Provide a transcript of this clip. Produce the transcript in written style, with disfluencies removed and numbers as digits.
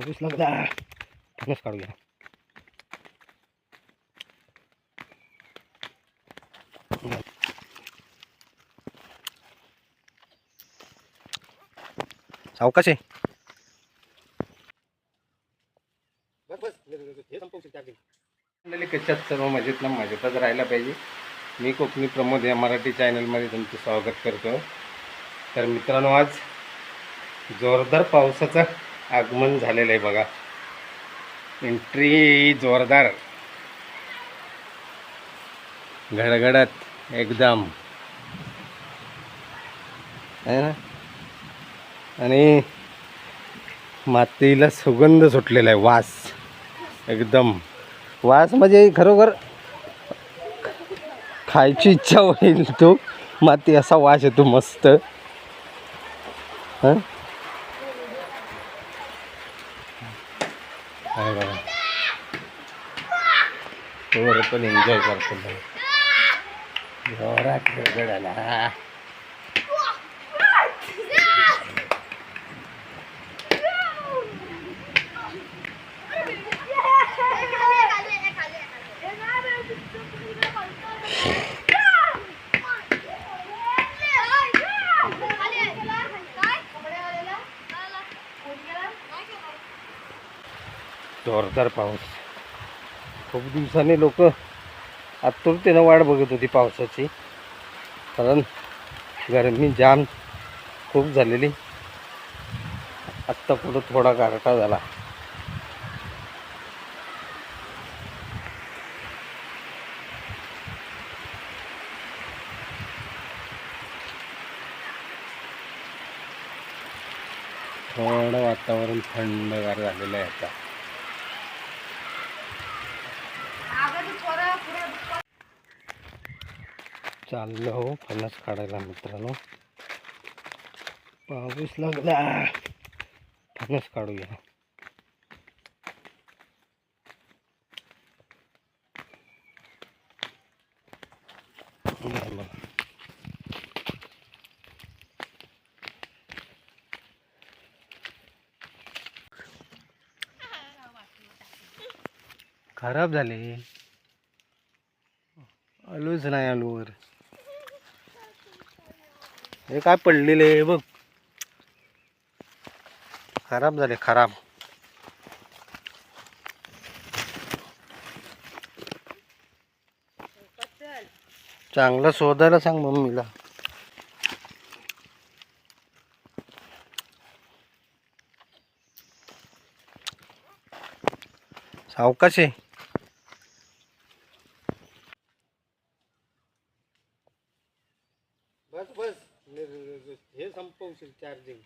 पाऊस लागला. फणस काढूया. सावकाश आहे. कशात सर्व मजेतच राहायला पाहिजे. मी कोकणी प्रमोद या मराठी चॅनलमध्ये तुमचं स्वागत करतो. तर मित्रांनो, आज जोरदार पावसाचं आगमन झालेलं आहे बघा. एंट्री जोरदार, गडगडत एकदम आहे ना. आणि मातीला सुगंध सुटलेला आहे. वास, एकदम वास म्हणजे खरोखर खायची इच्छा होईल. तो माती असा वास येतो मस्त. हां बघा, तो पण एन्जॉय करतो जोरात गडगडाला. जोरदार पाऊस. खूप दिवसांनी लोक आतुरतेनं वाट बघत होती पावसाची, कारण गरमी जाम खूप झालेली. आत्ता पुढं थोडा गारठा झाला. थोडं वातावरण थंडगार झालेलं आहे आता. चाललो हो फणस काढायला मित्रांनो. पाऊस लागला, फणस काढूया. खराब झाले, आलूच नाही आलूवर. हे काय पडलेले बघ, खराब झाले, खराब. चांगलं शोधायला सांग मम्मीला. सावकाश आहे. बस बस, हे संपवशील चार्जिंग.